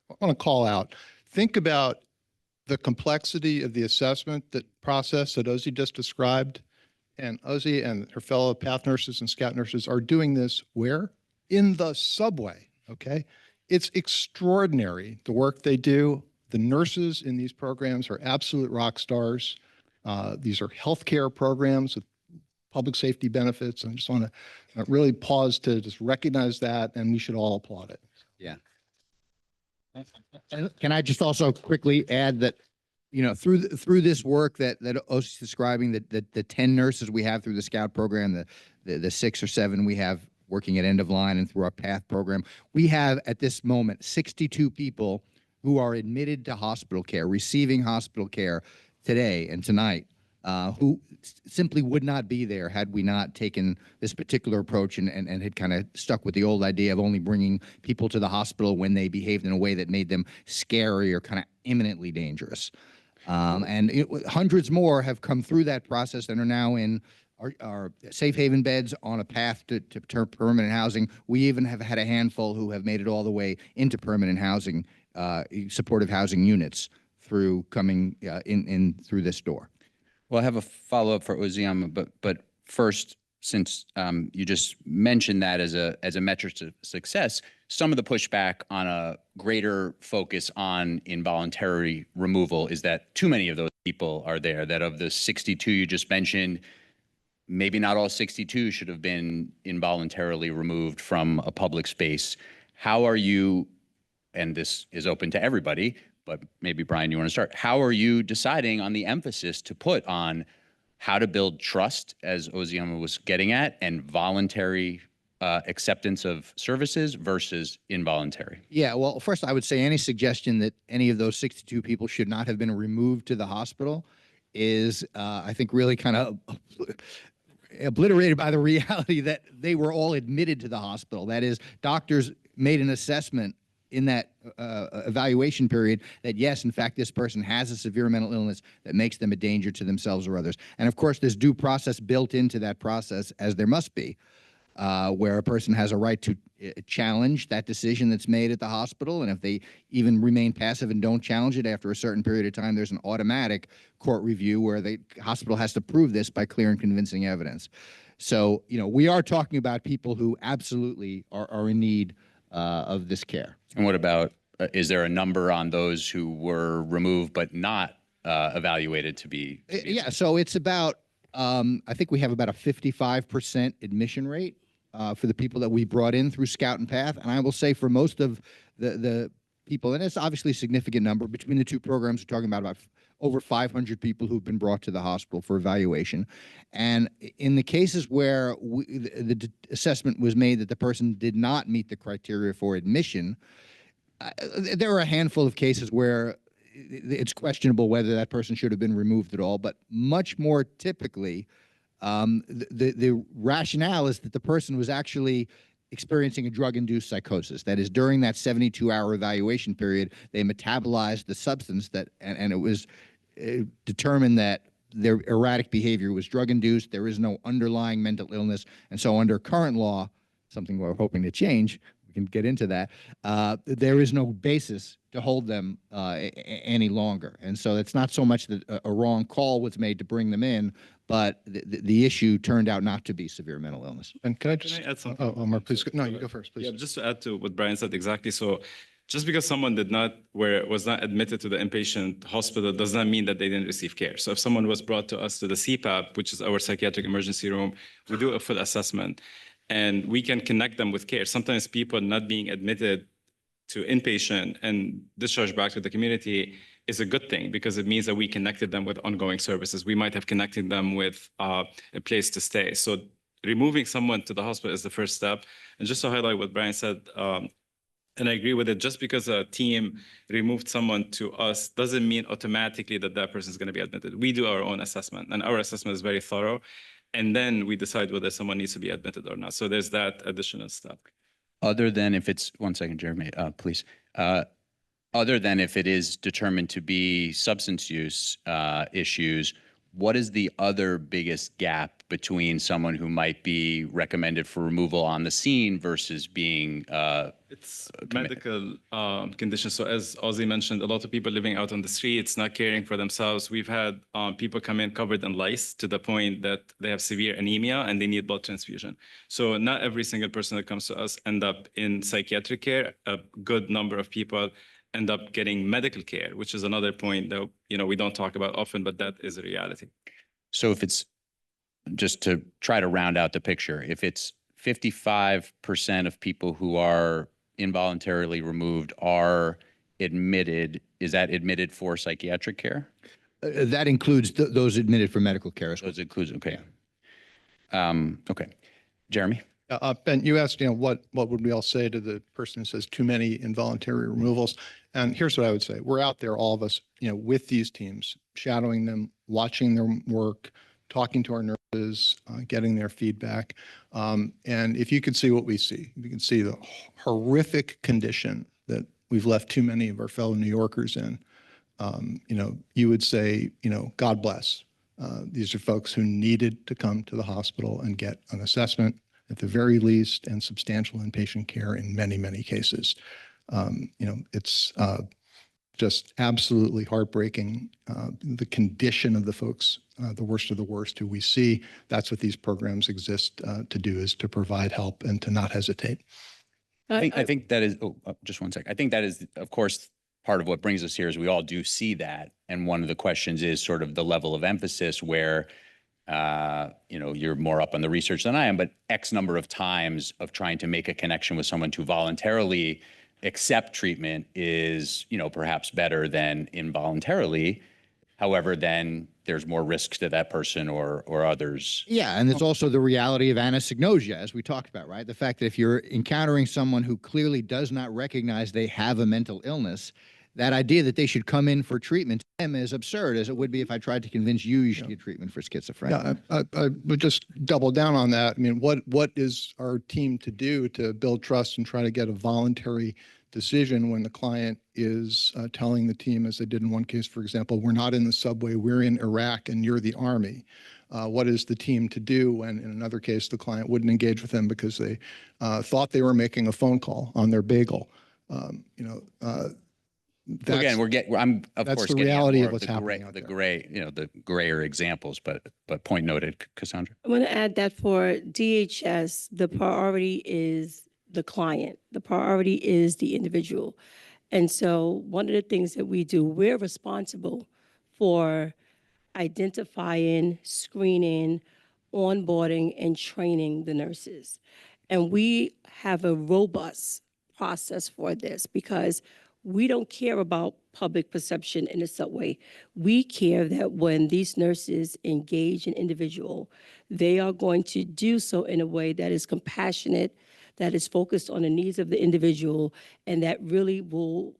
I want to call out, think about the complexity of the assessment process that Ozi just described. And Ozi and her fellow path nurses and scout nurses are doing this where? In the subway, okay? It's extraordinary, the work they do. The nurses in these programs are absolute rock stars. These are healthcare programs with public safety benefits. I just want to really pause to just recognize that, and we should all applaud it. Yeah. And can I just also quickly add that, you know, through this work that Osi's describing, that the 10 nurses we have through the Scout program, the 6 or 7 we have working at end of line and through our PATH program, we have at this moment 62 people who are admitted to hospital care, receiving hospital care today and tonight, who simply would not be there had we not taken this particular approach and had kind of stuck with the old idea of only bringing people to the hospital when they behaved in a way that made them scary or kind of imminently dangerous. Hundreds more have come through that process and are now in our safe haven beds on a path to permanent housing. We even have had a handful who have made it all the way into permanent housing, supportive housing units through coming in through this door. Well, I have a follow-up for Ozioma, but first, since you just mentioned that as a metric to success, some of the pushback on a greater focus on involuntary removal is that too many of those people are there, that of the 62 you just mentioned, maybe not all 62 should have been involuntarily removed from a public space. How are you, and this is open to everybody, but maybe Brian, you want to start. How are you deciding on the emphasis to put on how to build trust, as Ozioma was getting at, and voluntary acceptance of services versus involuntary? Yeah, well, first I would say any suggestion that any of those 62 people should not have been removed to the hospital is, I think, really kind of obliterated by the reality that they were all admitted to the hospital. That is, doctors made an assessment in that evaluation period that, yes, in fact, this person has a severe mental illness that makes them a danger to themselves or others. And of course, there's due process built into that process, as there must be, where a person has a right to challenge that decision that's made at the hospital. And if they even remain passive and don't challenge it after a certain period of time, there's an automatic court review where the hospital has to prove this by clear and convincing evidence. So, you know, we are talking about people who absolutely are in need of this care. And what about, is there a number on those who were removed but not evaluated to be? Yeah, so it's about, I think we have about a 55% admission rate for the people that we brought in through Scout and Path. And I will say for most of the people, and it's obviously a significant number, between the two programs, we're talking about over 500 people who've been brought to the hospital for evaluation. And in the cases where the assessment was made that the person did not meet the criteria for admission, there are a handful of cases where it's questionable whether that person should have been removed at all. But much more typically, the rationale is that the person was actually experiencing a drug-induced psychosis. That is, during that 72-hour evaluation period, they metabolized the substance that, and it was determined that their erratic behavior was drug-induced. There is no underlying mental illness. And so under current law, something we're hoping to change, we can get into that, there is no basis to hold them any longer. And so it's not so much that a wrong call was made to bring them in, but the issue turned out not to be severe mental illness. And can I just add something? Oh, Omar, please. No, you go first, please. Yeah, just to add to what Brian said exactly. So just because someone was not admitted to the inpatient hospital does not mean that they didn't receive care. So if someone was brought to us to the CPAP, which is our psychiatric emergency room, we do a full assessment and we can connect them with care. Sometimes people not being admitted to inpatient and discharged back to the community is a good thing because it means that we connected them with ongoing services. We might have connected them with a place to stay. So removing someone to the hospital is the first step. And just to highlight what Brian said, and I agree with it, just because a team removed someone to us doesn't mean automatically that that person is going to be admitted. We do our own assessment, and our assessment is very thorough. And then we decide whether someone needs to be admitted or not. So there's that additional step. Other than if it's, one second, Jeremy, please. Other than if it is determined to be substance use issues, what is the other biggest gap between someone who might be recommended for removal on the scene versus being It's medical conditions. So as Ozzy mentioned, a lot of people living out on the streets, not caring for themselves. We've had people come in covered in lice to the point that they have severe anemia and they need blood transfusion. So not every single person that comes to us end up in psychiatric care. A good number of people end up getting medical care, which is another point that we don't talk about often, but that is a reality. So if it's, just to try to round out the picture, if it's 55% of people who are involuntarily removed are admitted, is that admitted for psychiatric care? That includes those admitted for medical care as well. Those includes, okay. Okay. Jeremy? Ben, you asked, what would we all say to the person who says too many involuntary removals? And here's what I would say. We're out there, all of us, with these teams, shadowing them, watching their work, talking to our nurses, getting their feedback. And if you could see what we see, if you can see the horrific condition that we've left too many of our fellow New Yorkers in, you would say, God bless. These are folks who needed to come to the hospital and get an assessment at the very least, and substantial inpatient care in many, many cases. It's just absolutely heartbreaking. The condition of the folks, the worst of the worst who we see, that's what these programs exist to do, is to provide help and to not hesitate. I think that is, just one sec. I think that is, of course, part of what brings us here is we all do see that. And one of the questions is sort of the level of emphasis where you're more up on the research than I am, but X number of times of trying to make a connection with someone to voluntarily accept treatment is, perhaps better than involuntarily. However, then there's more risks to that person or others. Yeah, and there's also the reality of anosognosia, as we talked about, right? The fact that if you're encountering someone who clearly does not recognize they have a mental illness, that idea that they should come in for treatment to them is absurd, as it would be if I tried to convince you should get treatment for schizophrenia. Yeah, I would just double down on that. I mean, what is our team to do to build trust and try to get a voluntary decision when the client is telling the team, as they did in one case, for example, we're not in the subway, we're in Iraq and you're the Army. What is the team to do when, in another case, the client wouldn't engage with them because they thought they were making a phone call on their bagel? Again, I'm of course the getting at reality more of what's happening out the there. gray, the grayer examples, but point noted, Cassandra. I want to add that for DHS, the priority is the client. The priority is the individual. And so one of the things that we do, we're responsible for identifying, screening, onboarding, and training the nurses. And we have a robust process for this because we don't care about public perception in the subway. We care that when these nurses engage an individual, they are going to do so in a way that is compassionate, that is focused on the needs of the individual, and that really will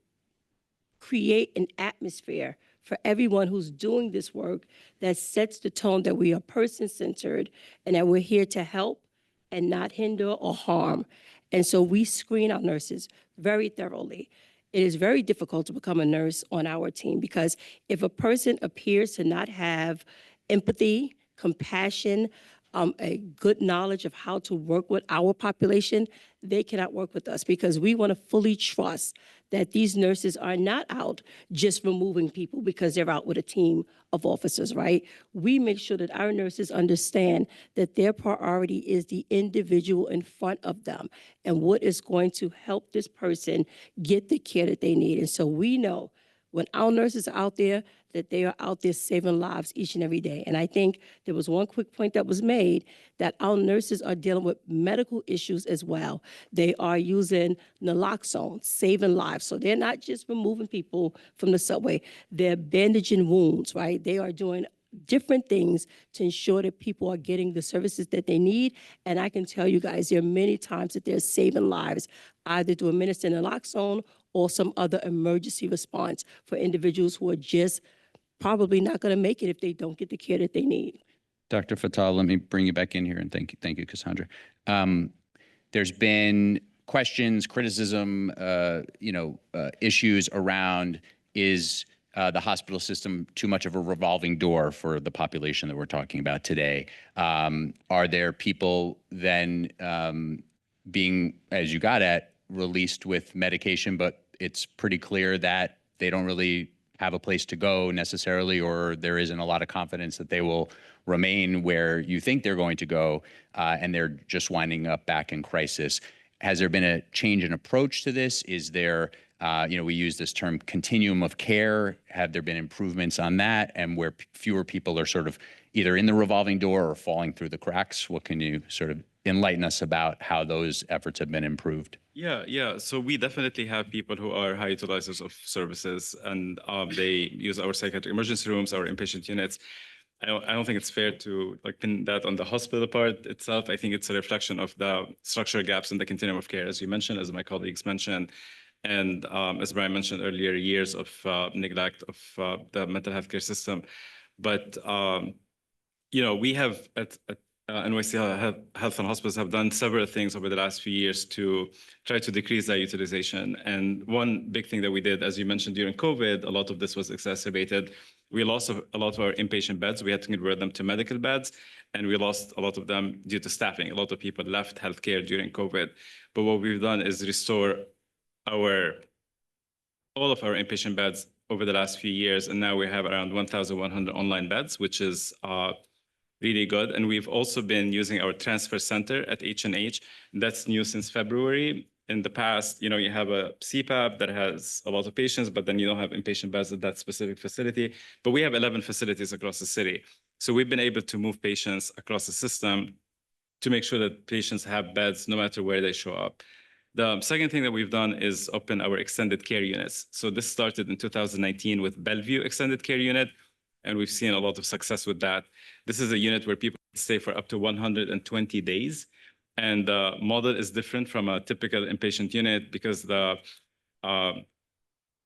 create an atmosphere for everyone who's doing this work that sets the tone that we are person-centered and that we're here to help and not hinder or harm. And so we screen our nurses very thoroughly. It is very difficult to become a nurse on our team because if a person appears to not have empathy, compassion, a good knowledge of how to work with our population, they cannot work with us because we want to fully trust that these nurses are not out just removing people because they're out with a team of officers, right? We make sure that our nurses understand that their priority is the individual in front of them and what is going to help this person get the care that they need. And so we know when our nurses are out there, that they are out there saving lives each and every day. And I think there was one quick point that was made that our nurses are dealing with medical issues as well. They are using naloxone, saving lives. So they're not just removing people from the subway, they're bandaging wounds, right? They are doing different things to ensure that people are getting the services that they need. And I can tell you guys, there are many times that they're saving lives, either through administering naloxone or some other emergency response for individuals who are just probably not going to make it if they don't get the care that they need. Dr. Fattal, let me bring you back in here and thank you, Cassandra. There's been questions, criticism, issues around is the hospital system too much of a revolving door for the population that we're talking about today? Are there people then being, as you got at, released with medication, but it's pretty clear that they don't really have a place to go necessarily, or there isn't a lot of confidence that they will remain where you think they're going to go, and they're just winding up back in crisis? Has there been a change in approach to this? Is there, we use this term continuum of care. Have there been improvements on that, and where fewer people are sort of either in the revolving door or falling through the cracks? What can you sort of enlighten us about how those efforts have been improved? Yeah. So we definitely have people who are high utilizers of services, and they use our psychiatric emergency rooms, our inpatient units. I don't think it's fair to pin that on the hospital part itself. I think it's a reflection of the structural gaps in the continuum of care, as you mentioned, as my colleagues mentioned, and as Brian mentioned earlier, years of neglect of the mental health care system. But we have at NYC Health and Hospitals have done several things over the last few years to try to decrease that utilization. And one big thing that we did, as you mentioned, during COVID, a lot of this was exacerbated. We lost a lot of our inpatient beds. We had to convert them to medical beds, and we lost a lot of them due to staffing. A lot of people left healthcare during COVID. But what we've done is restore all of our inpatient beds over the last few years, and now we have around 1,100 online beds, which is really good. And we've also been using our transfer center at H&H. That's new since February. In the past, you have a CPAP that has a lot of patients, but then you don't have inpatient beds at that specific facility. But we have 11 facilities across the city. So we've been able to move patients across the system to make sure that patients have beds no matter where they show up. The second thing that we've done is open our extended care units. So this started in 2019 with Bellevue Extended Care Unit, and we've seen a lot of success with that. This is a unit where people stay for up to 120 days. And the model is different from a typical inpatient unit because the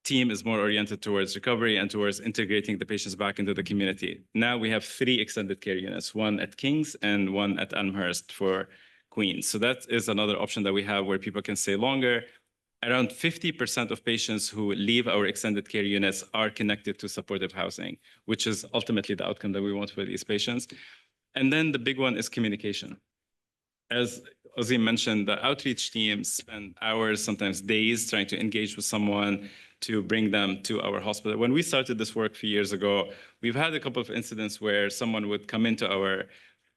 team is more oriented towards recovery and towards integrating the patients back into the community. Now we have 3 extended care units, one at King's and one at Elmhurst for Queens. So that is another option that we have where people can stay longer. Around 50% of patients who leave our extended care units are connected to supportive housing, which is ultimately the outcome that we want for these patients. And then the big one is communication. As Ozioma mentioned, the outreach teams spend hours, sometimes days, trying to engage with someone to bring them to our hospital. When we started this work a few years ago, we've had a couple of incidents where someone would come into our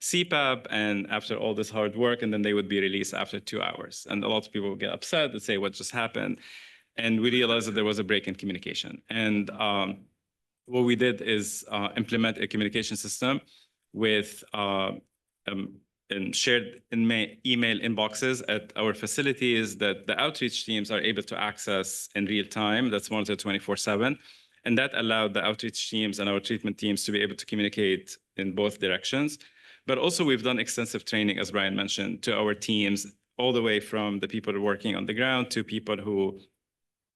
CPAP and after all this hard work, and then they would be released after 2 hours. And a lot of people would get upset and say, what just happened? And we realized that there was a break in communication. And what we did is implement a communication system with shared email inboxes at our facilities that the outreach teams are able to access in real time. That's monitored 24/7. And that allowed the outreach teams and our treatment teams to be able to communicate in both directions. But also we've done extensive training, as Brian mentioned, to our teams, all the way from the people working on the ground to people who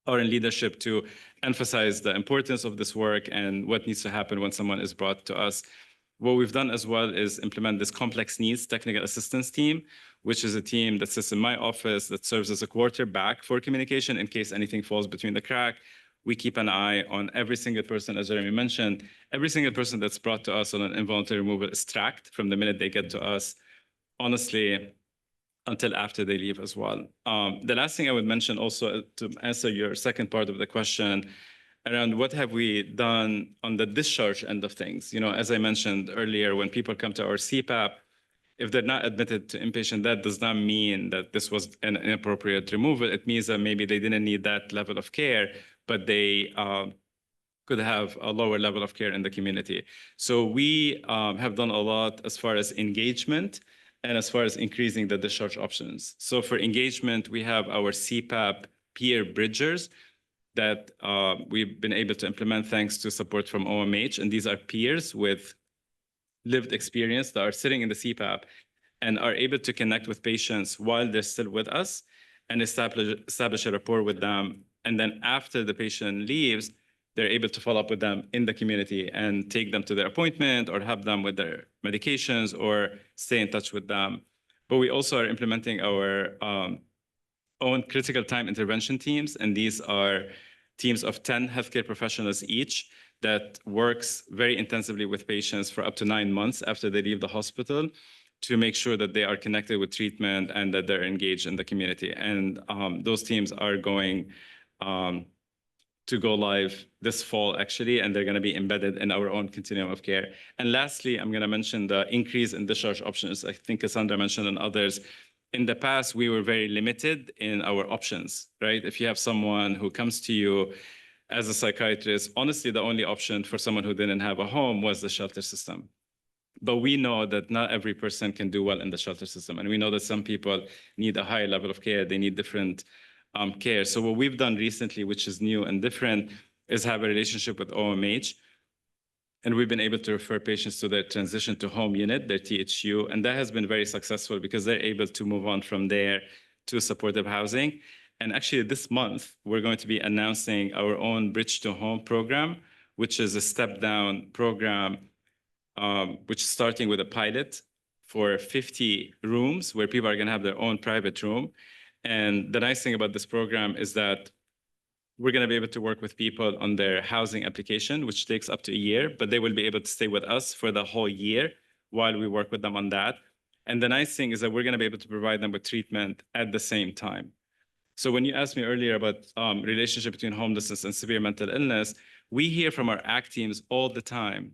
are in leadership to emphasize the importance of this work and what needs to happen when someone is brought to us. What we've done as well is implement this complex needs technical assistance team, which is a team that sits in my office that serves as a quarterback for communication in case anything falls between the crack. We keep an eye on every single person, as Jeremy mentioned. Every single person that's brought to us on an involuntary removal is tracked from the minute they get to us, honestly, until after they leave as well. The last thing I would mention also to answer your second part of the question, around what have we done on the discharge end of things. You know, as I mentioned earlier, when people come to our CPAP, if they're not admitted to inpatient, that does not mean that this was an inappropriate removal. It means that maybe they didn't need that level of care, but they could have a lower level of care in the community. So we have done a lot as far as engagement and as far as increasing the discharge options. So for engagement, we have our CPAP peer bridgers that we've been able to implement thanks to support from OMH. And these are peers with lived experience that are sitting in the CPAP and are able to connect with patients while they're still with us and establish a rapport with them. And then after the patient leaves, they're able to follow up with them in the community and take them to their appointment or help them with their medications or stay in touch with them. But we also are implementing our own critical time intervention teams. And these are teams of 10 healthcare professionals each that works very intensively with patients for up to 9 months after they leave the hospital to make sure that they are connected with treatment and that they're engaged in the community. And those teams are going to go live this fall, actually, and they're going to be embedded in our own continuum of care. And lastly, I'm going to mention the increase in discharge options. I think Cassandra mentioned and others. In the past, we were very limited in our options, right? If you have someone who comes to you as a psychiatrist, honestly, the only option for someone who didn't have a home was the shelter system. But we know that not every person can do well in the shelter system. And we know that some people need a higher level of care. They need different care. So what we've done recently, which is new and different, is have a relationship with OMH. And we've been able to refer patients to their transition to home unit, their THU. And that has been very successful because they're able to move on from there to supportive housing. And actually this month, we're going to be announcing our own Bridge to Home program, which is a step-down program, which is starting with a pilot for 50 rooms where people are going to have their own private room. And the nice thing about this program is that we're going to be able to work with people on their housing application, which takes up to a year, but they will be able to stay with us for the whole year while we work with them on that. And the nice thing is that we're going to be able to provide them with treatment at the same time. So when you asked me earlier about relationship between homelessness and severe mental illness, we hear from our ACT teams all the time,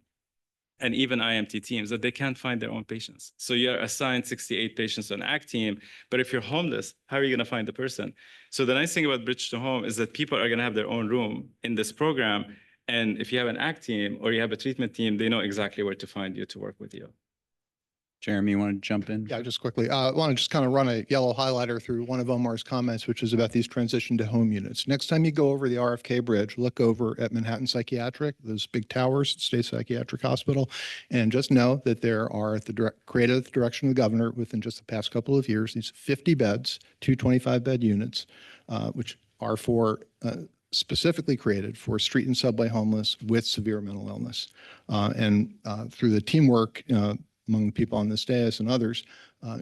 and even IMT teams, that they can't find their own patients. So you're assigned 68 patients to an ACT team, but if you're homeless, how are you going to find the person? So the nice thing about Bridge to Home is that people are going to have their own room in this program. And if you have an ACT team or you have a treatment team, they know exactly where to find you to work with you. Jeremy, you want to jump in? Yeah, just quickly. I want to just kind of run a yellow highlighter through one of Omar's comments, which is about these transition to home units. Next time you go over the RFK Bridge, look over at Manhattan Psychiatric, those big towers, State Psychiatric Hospital, and just know that there are created at the direction of the governor within just the past couple of years, these 50 beds, 225-bed units, which are specifically created for street and subway homeless with severe mental illness. And through the teamwork among the people on this dais and others,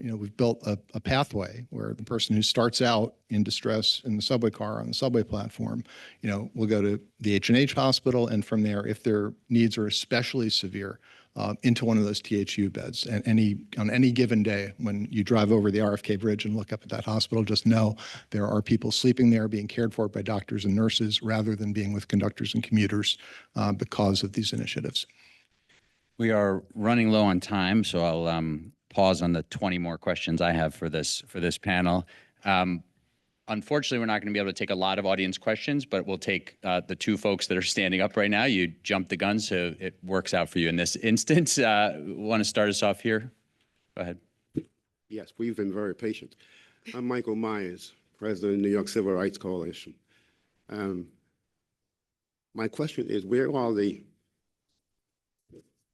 we've built a pathway where the person who starts out in distress in the subway car on the subway platform, will go to the H&H hospital, and from there, if their needs are especially severe, into one of those THU beds. And on any given day, when you drive over the RFK Bridge and look up at that hospital, just know there are people sleeping there being cared for by doctors and nurses rather than being with conductors and commuters because of these initiatives. We are running low on time, so I'll pause on the 20 more questions I have for this panel. Unfortunately, we're not going to be able to take a lot of audience questions, but we'll take the two folks that are standing up right now. You jumped the gun, so it works out for you in this instance. Want to start us off here? Go ahead. Yes, we've been very patient. I'm Michael Myers, president of the New York Civil Rights Coalition. My question is, where are the...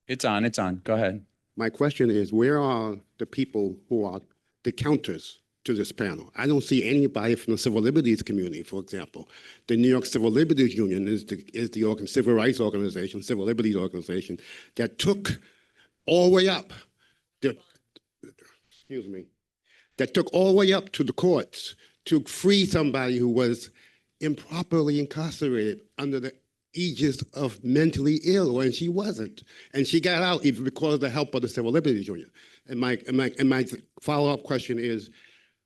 It's on. Go ahead. My question is, where are the people who are the counters to this panel? I don't see anybody from the civil liberties community, for example. The New York Civil Liberties Union is the civil rights organization, civil liberties organization, that took all the way up, that took all the way up to the courts to free somebody who was improperly incarcerated under the aegis of mentally ill, and she wasn't. And she got out even because of the help of the Civil Liberties Union. And my follow-up question is,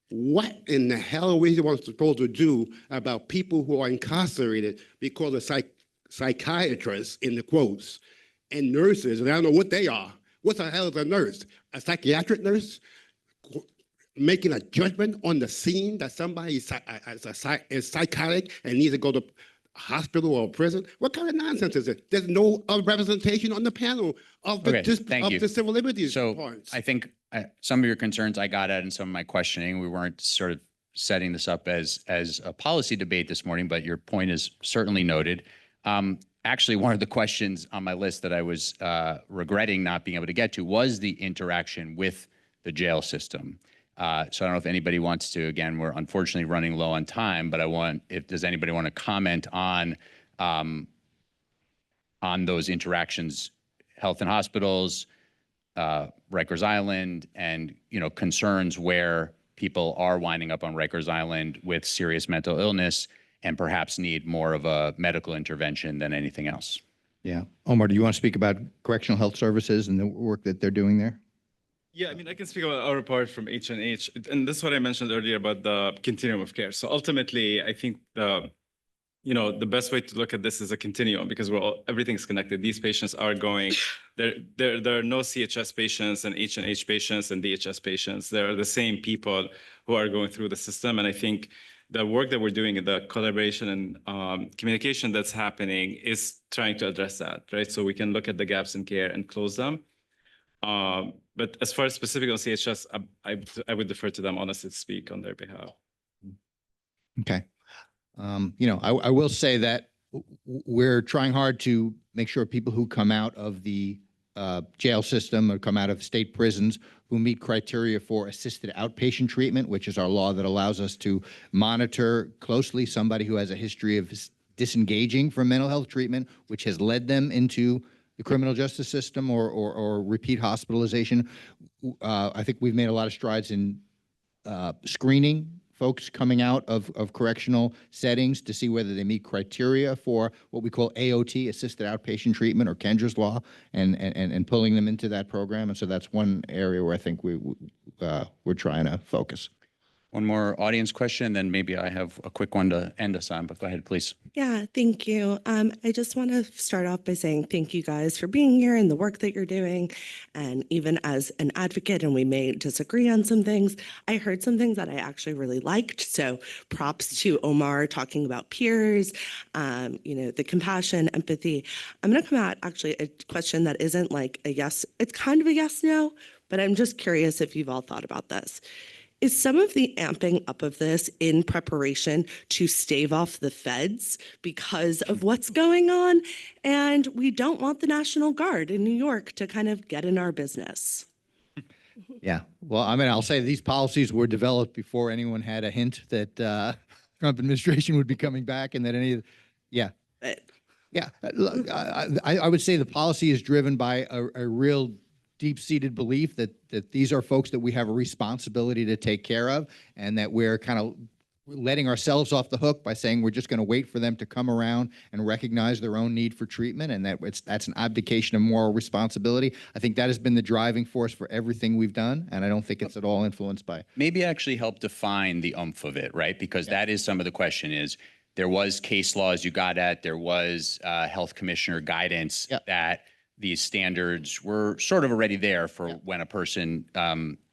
what in the hell are we supposed to do about people who are incarcerated because of psychiatrists in the quotes and nurses, and I don't know what they are. What the hell is a nurse? A psychiatric nurse making a judgment on the scene that somebody is psychotic and needs to go to a hospital or prison? What kind of nonsense is it? There's no representation on the panel of the, Okay, thank you. the civil liberties So parts. I think some of your concerns I got at in some of my questioning. We weren't sort of setting this up as a policy debate this morning, but your point is certainly noted. Actually, one of the questions on my list that I was regretting not being able to get to was the interaction with the jail system. So I don't know if anybody wants to, again, we're unfortunately running low on time, but does anybody want to comment on those interactions, health and hospitals, Rikers Island, and, concerns where people are winding up on Rikers Island with serious mental illness and perhaps need more of a medical intervention than anything else. Yeah. Omar, do you want to speak about correctional health services and the work that they're doing there? Yeah, I mean, I can speak about our part from H&H, and this is what I mentioned earlier about the continuum of care. So ultimately, I think the best way to look at this is a continuum, because everything's connected. These patients are going, there are no CHS patients and H&H patients and DHS patients. They're the same people who are going through the system. And I think the work that we're doing in the collaboration and communication that's happening is trying to address that, right? So we can look at the gaps in care and close them. But as far as specific on CHS, I would defer to them honestly to speak on their behalf. Okay. I will say that we're trying hard to make sure people who come out of the jail system or come out of state prisons who meet criteria for assisted outpatient treatment, which is our law that allows us to monitor closely somebody who has a history of disengaging from mental health treatment, which has led them into the criminal justice system or repeat hospitalization. I think we've made a lot of strides in screening folks coming out of correctional settings to see whether they meet criteria for what we call AOT, assisted outpatient treatment, or Kendra's law, and pulling them into that program. And so that's one area where I think we're trying to focus. One more audience question, then maybe I have a quick one to end us on, but go ahead, please. Yeah, thank you. I just want to start off by saying thank you guys for being here and the work that you're doing. And even as an advocate, and we may disagree on some things, I heard some things that I actually really liked. So props to Omar talking about peers, the compassion, empathy. I'm going to come at actually a question that isn't like a yes, it's kind of a yes, no, but I'm just curious if you've all thought about this. Is some of the amping up of this in preparation to stave off the feds because of what's going on? And we don't want the National Guard in New York to kind of get in our business. Yeah. Well, I mean, I'll say these policies were developed before anyone had a hint that Trump administration would be coming back and that yeah. Look, I would say the policy is driven by a real deep-seated belief that these are folks that we have a responsibility to take care of, and that we're kind of letting ourselves off the hook by saying we're just going to wait for them to come around and recognize their own need for treatment, and that's an abdication of moral responsibility. I think that has been the driving force for everything we've done, and I don't think it's at all influenced by. Maybe actually help define the oomph of it, right? Because that is some of the question is, there was case law as you got at, there was health commissioner guidance that these standards were sort of already there for when a person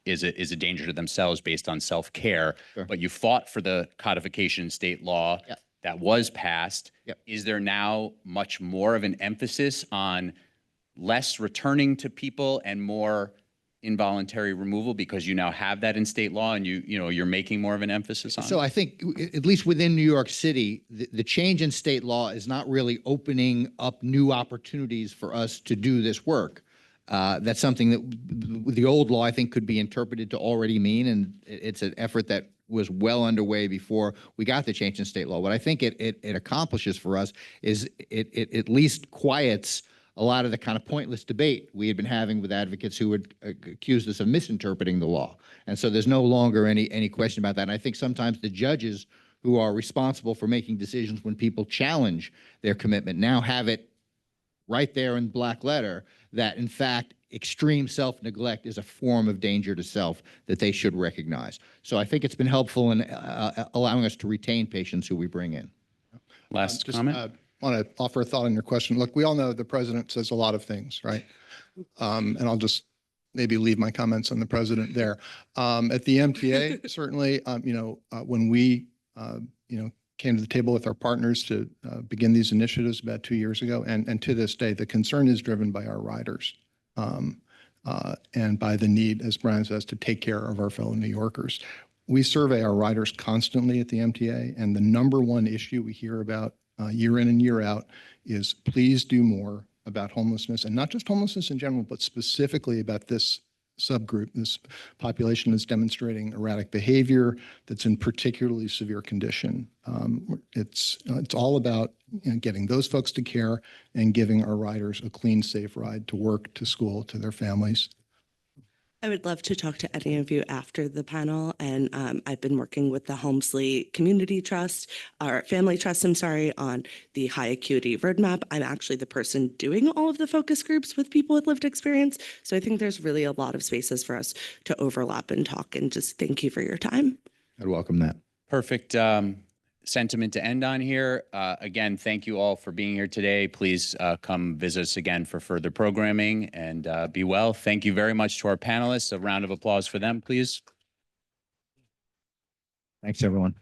is a danger to themselves based on self-care. Sure. But you fought for the codification in state law that was passed. Is there now much more of an emphasis on less returning to people and more involuntary removal because you now have that in state law and you're making more of an emphasis on So it? I think, at least within New York City, the change in state law is not really opening up new opportunities for us to do this work. That's something that the old law, I think, could be interpreted to already mean, and it's an effort that was well underway before we got the change in state law. What I think it accomplishes for us is it at least quiets a lot of the kind of pointless debate we had been having with advocates who would accuse us of misinterpreting the law. And so there's no longer any question about that. And I think sometimes the judges who are responsible for making decisions when people challenge their commitment now have it right there in black letter that, in fact, extreme self-neglect is a form of danger to self that they should recognize. So I think it's been helpful in allowing us to retain patients who we bring in. Last comment? want to offer a thought on your question. Look, we all know the president says a lot of things, right? And I'll just maybe leave my comments on the president there. At the MTA, certainly, when we, came to the table with our partners to begin these initiatives about 2 years ago, and to this day, the concern is driven by our riders and by the need, as Brian says, to take care of our fellow New Yorkers. We survey our riders constantly at the MTA, and the number one issue we hear about year in and year out is please do more about homelessness, and not just homelessness in general, but specifically about this subgroup, this population that's demonstrating erratic behavior, that's in particularly severe condition. It's all about getting those folks to care and giving our riders a clean, safe ride to work, to school, to their families. I would love to talk to any of you after the panel. And I've been working with the Helmsley Community Trust, or Family Trust, I'm sorry, on the high acuity roadmap. I'm actually the person doing all of the focus groups with people with lived experience. So I think there's really a lot of spaces for us to overlap and talk, and just thank you for your time. I'd welcome that. Perfect sentiment to end on here. Again, thank you all for being here today. Please come visit us again for further programming, and be well. Thank you very much to our panelists. A round of applause for them, please. Thanks, everyone.